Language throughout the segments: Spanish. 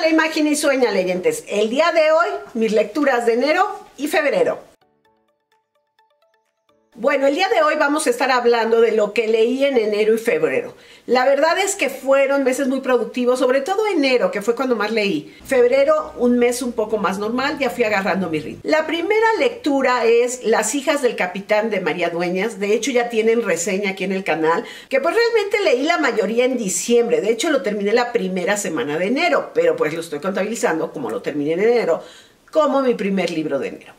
Imagina y sueña, leyentes. El día de hoy, mis lecturas de enero y febrero. Bueno, el día de hoy vamos a estar hablando de lo que leí en enero y febrero. La verdad es que fueron meses muy productivos, sobre todo enero, que fue cuando más leí. Febrero, un mes un poco más normal, ya fui agarrando mi ritmo. La primera lectura es Las hijas del capitán de María Dueñas. De hecho, ya tienen reseña aquí en el canal, que pues realmente leí la mayoría en diciembre. De hecho, lo terminé la primera semana de enero, pero pues lo estoy contabilizando como lo terminé en enero, como mi primer libro de enero.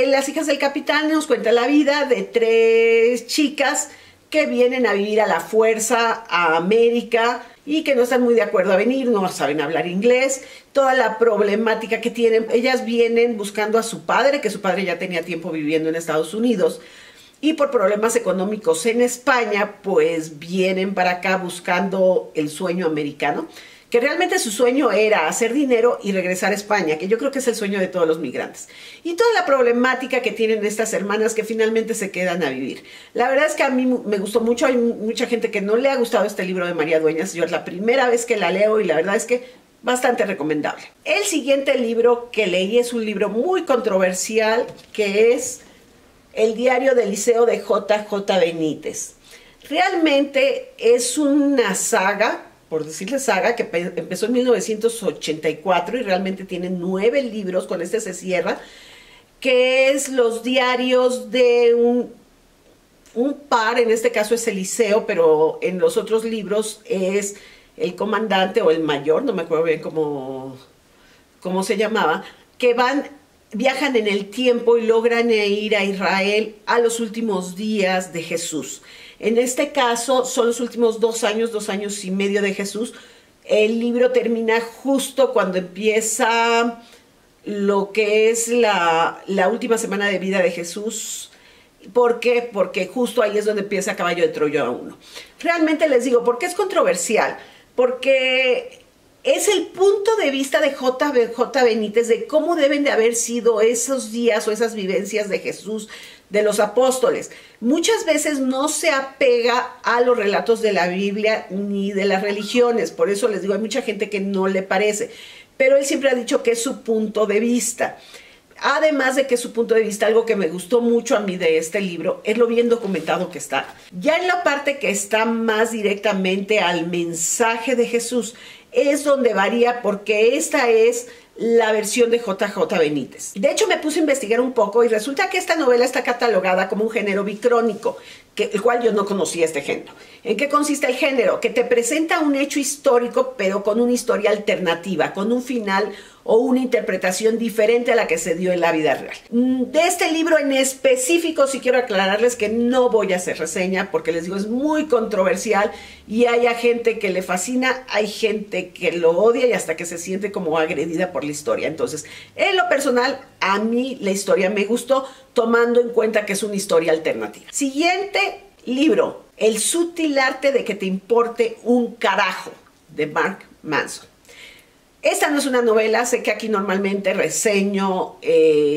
Las hijas del capitán nos cuenta la vida de tres chicas que vienen a vivir a la fuerza a América y que no están muy de acuerdo a venir, no saben hablar inglés, toda la problemática que tienen. Ellas vienen buscando a su padre, que su padre ya tenía tiempo viviendo en Estados Unidos, y por problemas económicos en España, pues vienen para acá buscando el sueño americano, que realmente su sueño era hacer dinero y regresar a España, que yo creo que es el sueño de todos los migrantes. Y toda la problemática que tienen estas hermanas que finalmente se quedan a vivir. La verdad es que a mí me gustó mucho. Hay mucha gente que no le ha gustado este libro de María Dueñas. Yo es la primera vez que la leo y la verdad es que bastante recomendable. El siguiente libro que leí es un libro muy controversial, que es El diario del Liceo de J.J. Benítez. Realmente es una saga, por decirle saga, que empezó en 1984 y realmente tiene 9 libros, con este se cierra, que es los diarios de un par, en este caso es Eliseo, pero en los otros libros es el comandante o el mayor, no me acuerdo bien cómo se llamaba, que viajan en el tiempo y logran ir a Israel a los últimos días de Jesús. En este caso son los últimos 2 años y medio de Jesús. El libro termina justo cuando empieza lo que es la última semana de vida de Jesús. ¿Por qué? Porque justo ahí es donde empieza Caballo de Troya 1. Realmente les digo, ¿por qué es controversial? Porque es el punto de vista de J.J. Benítez de cómo deben de haber sido esos días o esas vivencias de Jesús, de los apóstoles. Muchas veces no se apega a los relatos de la Biblia ni de las religiones, por eso les digo, hay mucha gente que no le parece, pero él siempre ha dicho que es su punto de vista. Además de que su punto de vista, algo que me gustó mucho a mí de este libro, es lo bien documentado que está. Ya en la parte que está más directamente al mensaje de Jesús, es donde varía, porque esta es la versión de J.J. Benítez. De hecho, me puse a investigar un poco y resulta que esta novela está catalogada como un género bicrónico, el cual yo no conocía este género. ¿En qué consiste el género? Que te presenta un hecho histórico, pero con una historia alternativa, con un final o una interpretación diferente a la que se dio en la vida real. De este libro en específico sí quiero aclararles que no voy a hacer reseña, porque les digo, es muy controversial y hay gente que le fascina, hay gente que lo odia y hasta que se siente como agredida por la historia. Entonces, en lo personal, a mí la historia me gustó, tomando en cuenta que es una historia alternativa. Siguiente libro, El sutil arte de que te importe un carajo, de Mark Manson. Esta no es una novela, sé que aquí normalmente reseño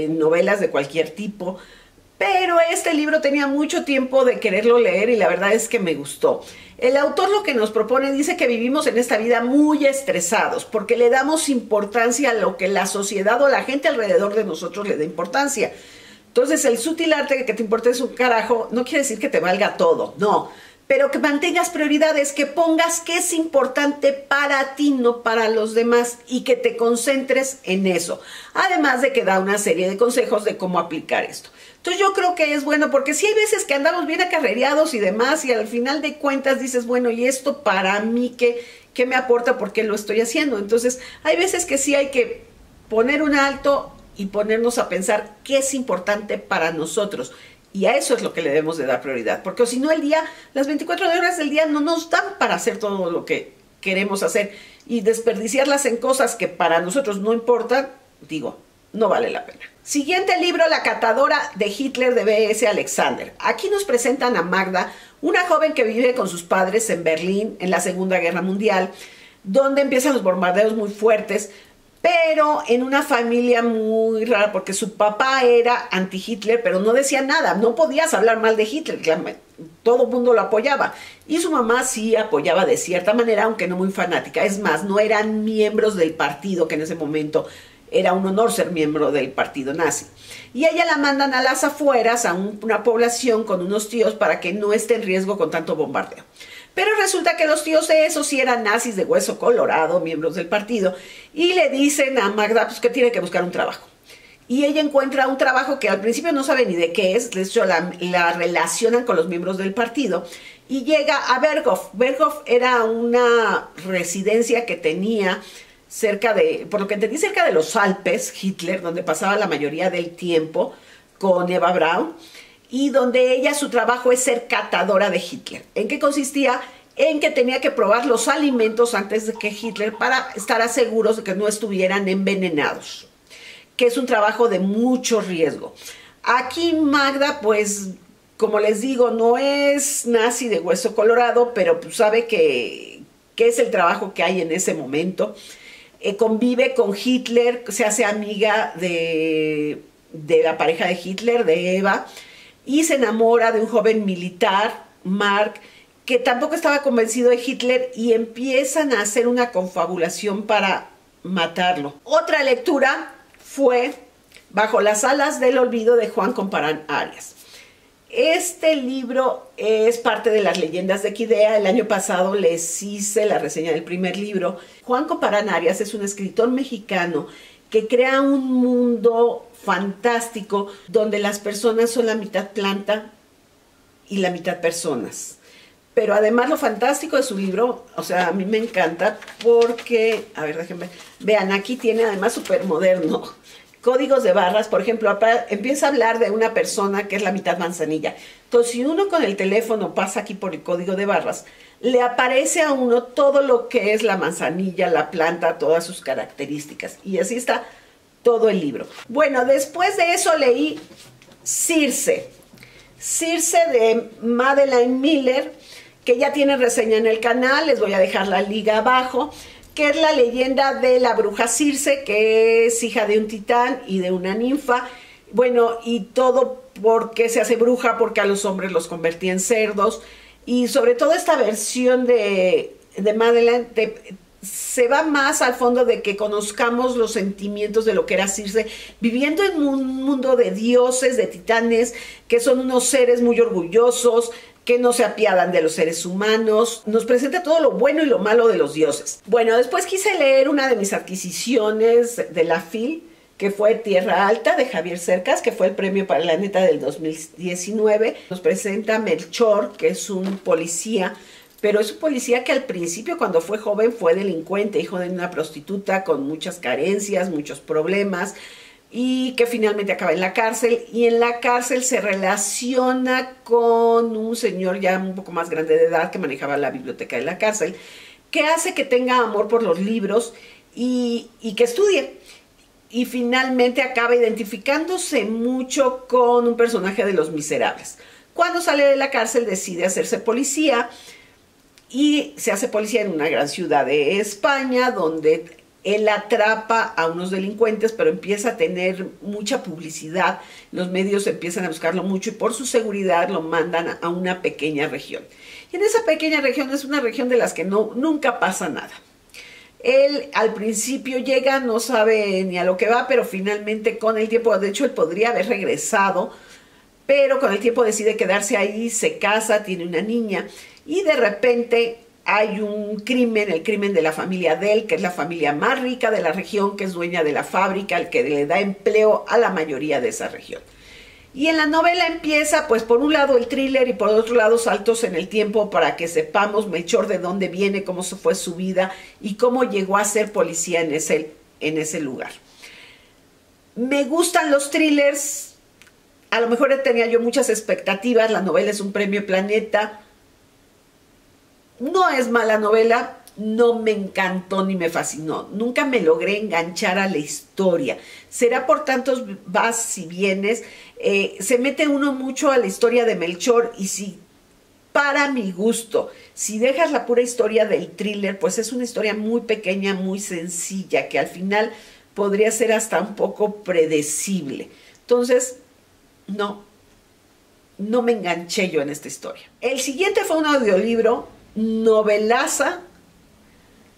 novelas de cualquier tipo, pero este libro tenía mucho tiempo de quererlo leer y la verdad es que me gustó. El autor lo que nos propone dice que vivimos en esta vida muy estresados porque le damos importancia a lo que la sociedad o la gente alrededor de nosotros le da importancia. Entonces, el sutil arte de que te importes un carajo no quiere decir que te valga todo, no. Pero que mantengas prioridades, que pongas qué es importante para ti, no para los demás, y que te concentres en eso. Además de que da una serie de consejos de cómo aplicar esto. Entonces yo creo que es bueno, porque sí hay veces que andamos bien acarreados y demás, y al final de cuentas dices, bueno, ¿y esto para mí qué me aporta? ¿Por qué lo estoy haciendo? Entonces hay veces que sí hay que poner un alto y ponernos a pensar qué es importante para nosotros. Y a eso es lo que le debemos de dar prioridad, porque si no las 24 horas del día no nos dan para hacer todo lo que queremos hacer, y desperdiciarlas en cosas que para nosotros no importan, digo, no vale la pena. Siguiente libro, La catadora de Hitler, de B.S. Alexander. Aquí nos presentan a Magda, una joven que vive con sus padres en Berlín en la Segunda Guerra Mundial, donde empiezan los bombardeos muy fuertes, pero en una familia muy rara, porque su papá era anti-Hitler, pero no decía nada, no podías hablar mal de Hitler, todo el mundo lo apoyaba. Y su mamá sí apoyaba de cierta manera, aunque no muy fanática. Es más, no eran miembros del partido, que en ese momento era un honor ser miembro del partido nazi. Y a ella la mandan a las afueras, a una población con unos tíos para que no esté en riesgo con tanto bombardeo. Pero resulta que los tíos de esos sí eran nazis de hueso colorado, miembros del partido, y le dicen a Magda pues, que tiene que buscar un trabajo. Y ella encuentra un trabajo que al principio no sabe ni de qué es, de hecho la relacionan con los miembros del partido, y llega a Berghof. Berghof era una residencia que tenía cerca de, por lo que entendí, cerca de los Alpes, Hitler, donde pasaba la mayoría del tiempo con Eva Braun, y donde ella, su trabajo es ser catadora de Hitler. ¿En qué consistía? En que tenía que probar los alimentos antes de que Hitler, para estar seguros de que no estuvieran envenenados, que es un trabajo de mucho riesgo. Aquí Magda, pues, como les digo, no es nazi de hueso colorado, pero pues sabe que es el trabajo que hay en ese momento. Convive con Hitler, se hace amiga de la pareja de Hitler, de Eva, y se enamora de un joven militar, Mark, que tampoco estaba convencido de Hitler, y empiezan a hacer una confabulación para matarlo. Otra lectura fue Bajo las alas del olvido, de Juan Comparán Arias. Este libro es parte de las leyendas de Quidea. El año pasado les hice la reseña del primer libro. Juan Comparán Arias es un escritor mexicano que crea un mundo fantástico donde las personas son la mitad planta y la mitad personas. Pero además lo fantástico de su libro, o sea, a mí me encanta porque, a ver, déjenme, vean, aquí tiene además súper moderno. Códigos de barras, por ejemplo, empieza a hablar de una persona que es la mitad manzanilla. Entonces, si uno con el teléfono pasa aquí por el código de barras, le aparece a uno todo lo que es la manzanilla, la planta, todas sus características. Y así está todo el libro. Bueno, después de eso leí Circe. Circe de Madeline Miller, que ya tiene reseña en el canal, les voy a dejar la liga abajo, que es la leyenda de la bruja Circe, que es hija de un titán y de una ninfa. Bueno, y todo porque se hace bruja, porque a los hombres los convertía en cerdos. Y sobre todo esta versión de Madeleine se va más al fondo de que conozcamos los sentimientos de lo que era Circe, viviendo en un mundo de dioses, de titanes, que son unos seres muy orgullosos, que no se apiadan de los seres humanos. Nos presenta todo lo bueno y lo malo de los dioses. Bueno, después quise leer una de mis adquisiciones de la FIL, que fue Tierra Alta, de Javier Cercas, que fue el premio Planeta del 2019. Nos presenta Melchor, que es un policía, pero es un policía que al principio, cuando fue joven, fue delincuente, hijo de una prostituta con muchas carencias, muchos problemas, y que finalmente acaba en la cárcel, y en la cárcel se relaciona con un señor ya un poco más grande de edad que manejaba la biblioteca de la cárcel, que hace que tenga amor por los libros y que estudie. Y finalmente acaba identificándose mucho con un personaje de Los Miserables. Cuando sale de la cárcel decide hacerse policía, y se hace policía en una gran ciudad de España, donde él atrapa a unos delincuentes, pero empieza a tener mucha publicidad. Los medios empiezan a buscarlo mucho y por su seguridad lo mandan a una pequeña región. Y en esa pequeña región es una región de las que nunca pasa nada. Él al principio llega, no sabe ni a lo que va, pero finalmente con el tiempo, de hecho él podría haber regresado, pero con el tiempo decide quedarse ahí, se casa, tiene una niña, y de repente hay un crimen, el crimen de la familia Dell, que es la familia más rica de la región, que es dueña de la fábrica, el que le da empleo a la mayoría de esa región. Y en la novela empieza, pues por un lado el thriller y por otro lado saltos en el tiempo para que sepamos Melchor de dónde viene, cómo se fue su vida y cómo llegó a ser policía en ese lugar. Me gustan los thrillers, a lo mejor tenía yo muchas expectativas, la novela es un premio Planeta. No es mala novela, no me encantó ni me fascinó. Nunca me logré enganchar a la historia. Será por tantos vas y vienes. Se mete uno mucho a la historia de Melchor y si, para mi gusto, si dejas la pura historia del thriller, pues es una historia muy pequeña, muy sencilla, que al final podría ser hasta un poco predecible. Entonces, no no me enganché yo en esta historia. El siguiente fue un audiolibro, novelaza,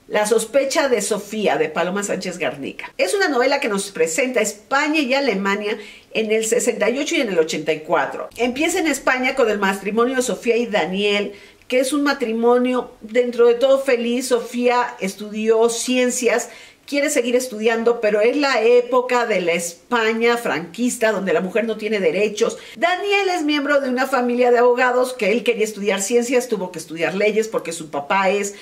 La sospecha de Sofía, de Paloma Sánchez Garnica. Es una novela que nos presenta España y Alemania en el 68 y en el 84. Empieza en España con el matrimonio de Sofía y Daniel, que es un matrimonio dentro de todo feliz. Sofía estudió ciencias, quiere seguir estudiando, pero es la época de la España franquista, donde la mujer no tiene derechos. Daniel es miembro de una familia de abogados, que él quería estudiar ciencias, tuvo que estudiar leyes porque su papá es...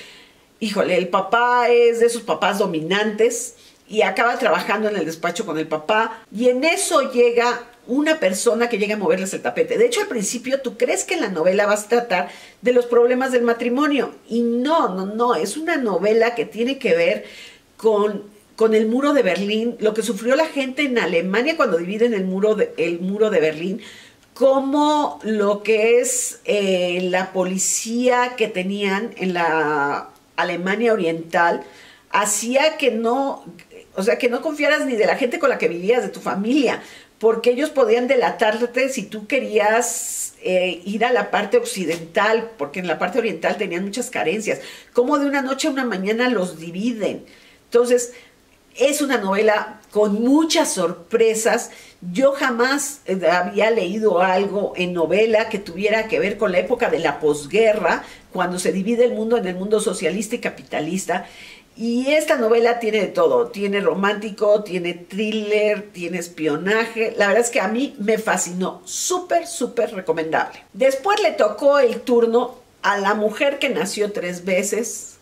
Híjole, el papá es de esos papás dominantes y acaba trabajando en el despacho con el papá, y en eso llega una persona que llega a moverles el tapete. De hecho, al principio tú crees que la novela va a tratar de los problemas del matrimonio, y no, es una novela que tiene que ver con el muro de Berlín, lo que sufrió la gente en Alemania cuando dividen el muro de Berlín, como lo que es la policía que tenían en la Alemania Oriental hacía que no confiaras ni de la gente con la que vivías, de tu familia, porque ellos podían delatarte si tú querías ir a la parte occidental, porque en la parte oriental tenían muchas carencias. Como de una noche a una mañana los dividen. Entonces, es una novela con muchas sorpresas. Yo jamás había leído algo en novela que tuviera que ver con la época de la posguerra, cuando se divide el mundo en el mundo socialista y capitalista. Y esta novela tiene de todo. Tiene romántico, tiene thriller, tiene espionaje. La verdad es que a mí me fascinó. Súper, súper recomendable. Después le tocó el turno a La mujer que nació 3 veces,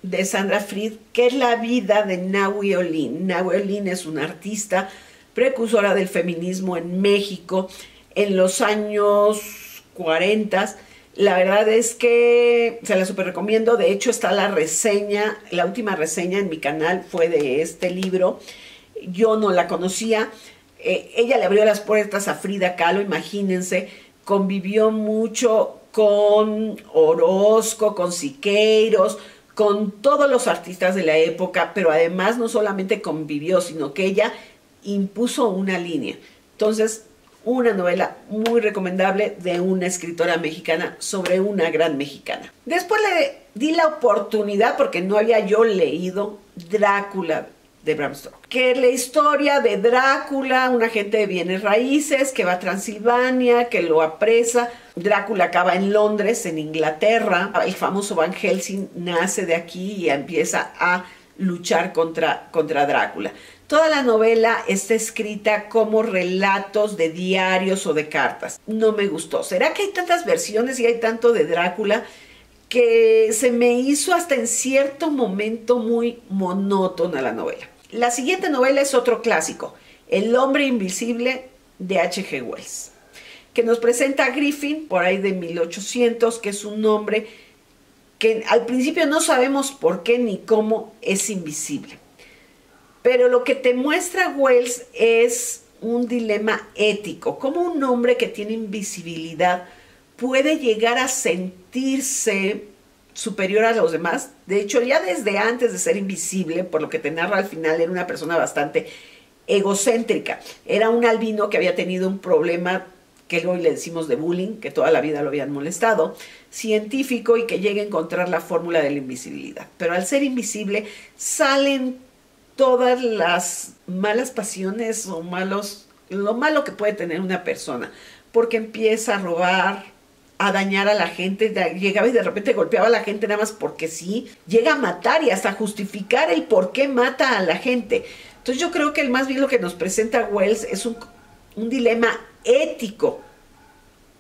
de Sandra Fried, que es la vida de Nahui Olin. Nahui Olin es una artista precursora del feminismo en México en los años 40. La verdad es que se la super recomiendo. De hecho, está la reseña, la última reseña en mi canal fue de este libro. Yo no la conocía. Ella le abrió las puertas a Frida Kahlo, imagínense. Convivió mucho con Orozco, con Siqueiros, con todos los artistas de la época, pero además no solamente convivió, sino que ella impuso una línea. Entonces, una novela muy recomendable de una escritora mexicana sobre una gran mexicana. Después le di la oportunidad, porque no había yo leído, Drácula, de Bram Stoker, que es la historia de Drácula, un agente de bienes raíces que va a Transilvania, que lo apresa. Drácula acaba en Londres, en Inglaterra. El famoso Van Helsing nace de aquí y empieza a luchar contra Drácula. Toda la novela está escrita como relatos de diarios o de cartas. No me gustó. ¿Será que hay tantas versiones y hay tanto de Drácula que se me hizo hasta en cierto momento muy monótona la novela? La siguiente novela es otro clásico, El hombre invisible, de H.G. Wells, que nos presenta a Griffin, por ahí de 1800, que es un hombre que al principio no sabemos por qué ni cómo es invisible. Pero lo que te muestra Wells es un dilema ético, cómo un hombre que tiene invisibilidad puede llegar a sentirse superior a los demás. De hecho, ya desde antes de ser invisible, por lo que te narra al final, era una persona bastante egocéntrica. Era un albino que había tenido un problema que hoy le decimos de bullying, que toda la vida lo habían molestado, científico, y que llega a encontrar la fórmula de la invisibilidad. Pero al ser invisible salen todas las malas pasiones o lo malo que puede tener una persona, porque empieza a robar, a dañar a la gente, llegaba y de repente golpeaba a la gente nada más porque sí, llega a matar y hasta justificar el por qué mata a la gente. Entonces yo creo que más bien lo que nos presenta Wells es un dilema ético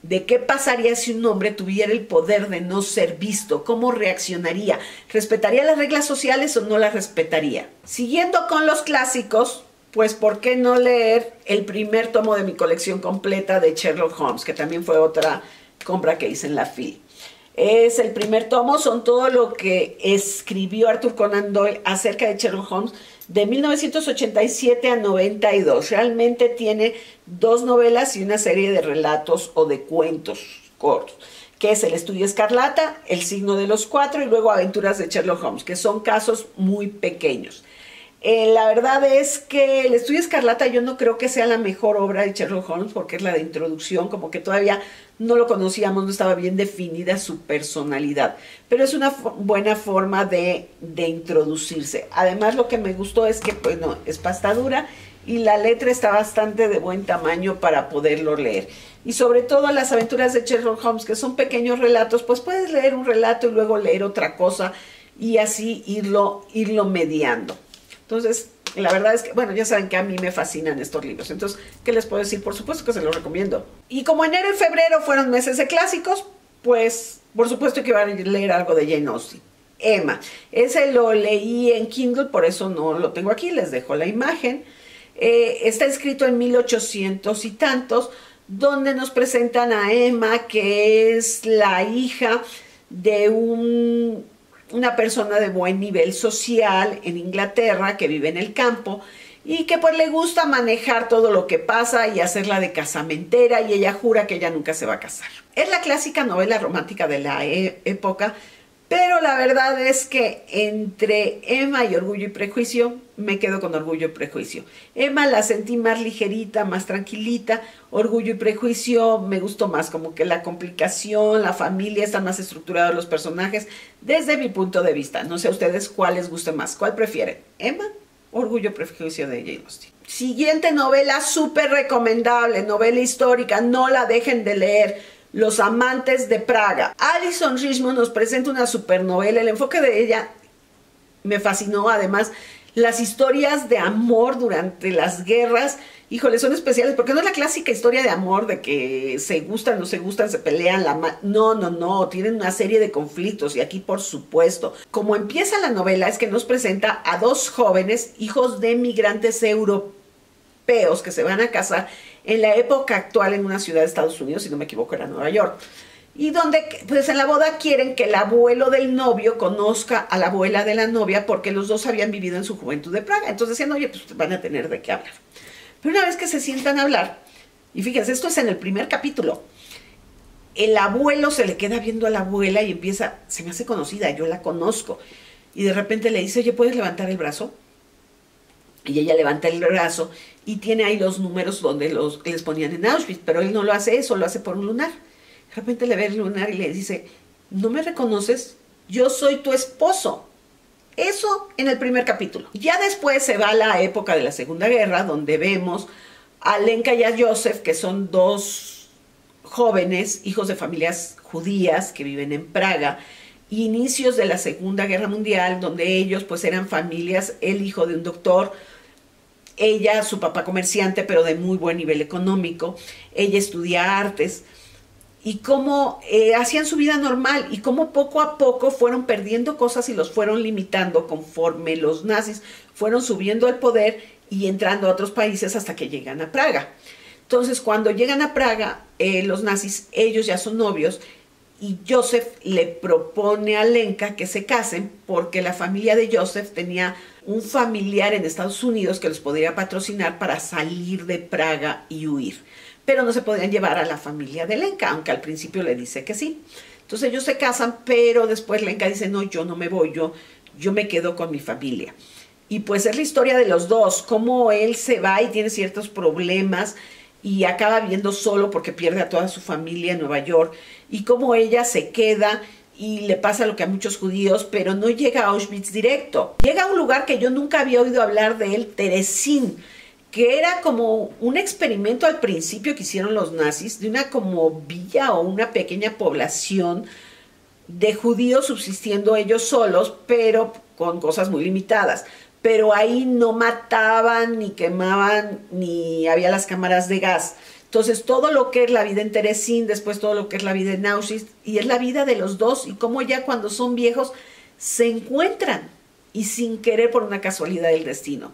de qué pasaría si un hombre tuviera el poder de no ser visto, cómo reaccionaría, respetaría las reglas sociales o no las respetaría. Siguiendo con los clásicos, pues ¿por qué no leer el primer tomo de mi colección completa de Sherlock Holmes, que también fue otra compra que hice en la FIL? Es el primer tomo, son todo lo que escribió Arthur Conan Doyle acerca de Sherlock Holmes de 1987 a 92. Realmente tiene 2 novelas y una serie de relatos o de cuentos cortos, que es El Estudio Escarlata, El Signo de los Cuatro y luego Aventuras de Sherlock Holmes, que son casos muy pequeños. La verdad es que El Estudio Escarlata yo no creo que sea la mejor obra de Sherlock Holmes porque es la de introducción, como que todavía no lo conocíamos, no estaba bien definida su personalidad, pero es una buena forma de introducirse. Además lo que me gustó es que, bueno, es pasta dura y la letra está bastante de buen tamaño para poderlo leer. Y sobre todo las aventuras de Sherlock Holmes, que son pequeños relatos, pues puedes leer un relato y luego leer otra cosa y así irlo mediando. Entonces, la verdad es que, bueno, ya saben que a mí me fascinan estos libros. Entonces, ¿qué les puedo decir? Por supuesto que se los recomiendo. Y como enero y febrero fueron meses de clásicos, pues, por supuesto que van a leer algo de Jane Austen. Emma. Ese lo leí en Kindle, por eso no lo tengo aquí, les dejo la imagen. Está escrito en 1800 y tantos, donde nos presentan a Emma, que es la hija de una persona de buen nivel social en Inglaterra que vive en el campo y que pues le gusta manejar todo lo que pasa y hacerla de casamentera, y ella jura que ella nunca se va a casar. Es la clásica novela romántica de la época, pero la verdad es que entre Emma y Orgullo y Prejuicio, me quedo con Orgullo y Prejuicio. Emma la sentí más ligerita, más tranquilita. Orgullo y Prejuicio me gustó más, como que la complicación, la familia, están más estructurados los personajes, desde mi punto de vista. No sé a ustedes cuál les guste más, cuál prefieren, Emma, Orgullo y Prejuicio de Jane Austen. Siguiente novela súper recomendable, novela histórica, no la dejen de leer. Los amantes de Praga. Alison Richmond nos presenta una supernovela. El enfoque de ella me fascinó. Además, las historias de amor durante las guerras, híjole, son especiales, porque no es la clásica historia de amor de que se gustan, no se gustan, se pelean, no, tienen una serie de conflictos, y aquí por supuesto. Como empieza la novela es que nos presenta a dos jóvenes, hijos de migrantes europeos, que se van a casar en la época actual en una ciudad de Estados Unidos, si no me equivoco era Nueva York, y donde pues en la boda quieren que el abuelo del novio conozca a la abuela de la novia, porque los dos habían vivido en su juventud de Praga. Entonces decían, oye, pues van a tener de qué hablar. Pero una vez que se sientan a hablar, y fíjense, esto es en el primer capítulo, el abuelo se le queda viendo a la abuela y empieza, se me hace conocida, yo la conozco, y de repente le dice, oye, ¿puedes levantar el brazo? Y ella levanta el brazo y tiene ahí los números donde les ponían en Auschwitz, pero él no lo hace eso, lo hace por un lunar. De repente le ve el lunar y le dice, ¿no me reconoces? Yo soy tu esposo. Eso en el primer capítulo. Ya después se va a la época de la Segunda Guerra, donde vemos a Lenka y a Joseph, que son dos jóvenes, hijos de familias judías que viven en Praga, inicios de la Segunda Guerra Mundial, donde ellos pues eran familias, el hijo de un doctor, ella, su papá comerciante, pero de muy buen nivel económico, ella estudia artes, y cómo hacían su vida normal, y cómo poco a poco fueron perdiendo cosas y los fueron limitando conforme los nazis fueron subiendo al poder y entrando a otros países hasta que llegan a Praga. Entonces, cuando llegan a Praga, los nazis, ellos ya son novios, y Joseph le propone a Lenka que se casen porque la familia de Joseph tenía un familiar en Estados Unidos que los podría patrocinar para salir de Praga y huir. Pero no se podían llevar a la familia de Lenka, aunque al principio le dice que sí. Entonces ellos se casan, pero después Lenka dice, no, yo no me voy, yo me quedo con mi familia. Y pues es la historia de los dos, cómo él se va y tiene ciertos problemas y acaba viviendo solo porque pierde a toda su familia en Nueva York, y cómo ella se queda y le pasa lo que a muchos judíos, pero no llega a Auschwitz directo. Llega a un lugar que yo nunca había oído hablar de él, Terezín, que era como un experimento al principio que hicieron los nazis, de una como villa o una pequeña población de judíos subsistiendo ellos solos, pero con cosas muy limitadas. Pero ahí no mataban, ni quemaban, ni había las cámaras de gas. Entonces, todo lo que es la vida en Terezín, después todo lo que es la vida en Auschwitz, y es la vida de los dos, y cómo ya cuando son viejos se encuentran, y sin querer por una casualidad del destino.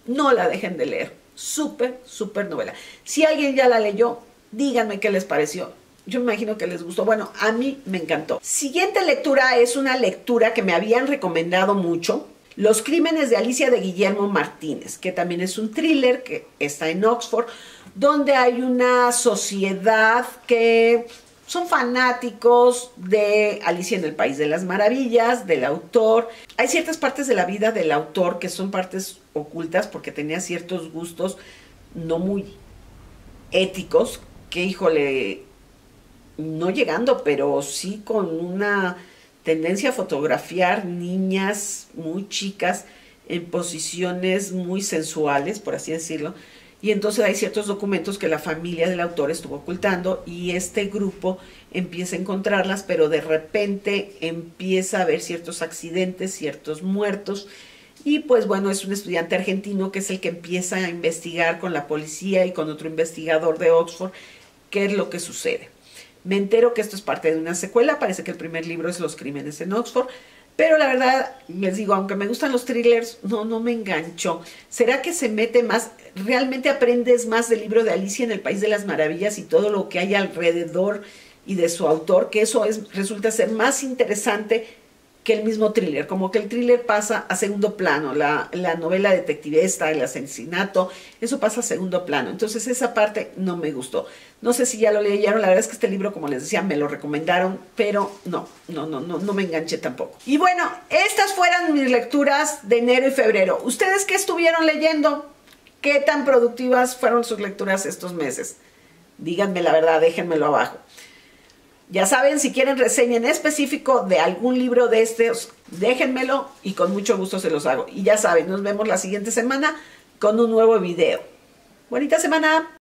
No la dejen de leer. Súper, súper novela. Si alguien ya la leyó, díganme qué les pareció. Yo me imagino que les gustó. Bueno, a mí me encantó. Siguiente lectura es una lectura que me habían recomendado mucho. Los crímenes de Alicia de Guillermo Martínez, que también es un thriller que está en Oxford, donde hay una sociedad que son fanáticos de Alicia en el País de las Maravillas, del autor. Hay ciertas partes de la vida del autor que son partes ocultas porque tenía ciertos gustos no muy éticos, que híjole, no llegando, pero sí con una tendencia a fotografiar niñas muy chicas en posiciones muy sensuales, por así decirlo. Y entonces hay ciertos documentos que la familia del autor estuvo ocultando y este grupo empieza a encontrarlas, pero de repente empieza a haber ciertos accidentes, ciertos muertos. Y pues bueno, es un estudiante argentino que es el que empieza a investigar con la policía y con otro investigador de Oxford qué es lo que sucede. Me entero que esto es parte de una secuela, parece que el primer libro es Los crímenes en Oxford, pero la verdad, les digo, aunque me gustan los thrillers, no me enganchó. ¿Será que se mete más? ¿Realmente aprendes más del libro de Alicia en el País de las Maravillas y todo lo que hay alrededor y de su autor? Que eso resulta ser más interesante que el mismo thriller, como que el thriller pasa a segundo plano, la novela detectivesca, el asesinato, eso pasa a segundo plano. Entonces esa parte no me gustó. No sé si ya lo leyeron, la verdad es que este libro, como les decía, me lo recomendaron, pero no me enganché tampoco. Y bueno, estas fueron mis lecturas de enero y febrero. ¿Ustedes qué estuvieron leyendo? ¿Qué tan productivas fueron sus lecturas estos meses? Díganme la verdad, déjenmelo abajo. Ya saben, si quieren reseña en específico de algún libro de estos, déjenmelo y con mucho gusto se los hago. Y ya saben, nos vemos la siguiente semana con un nuevo video. ¡Bonita semana!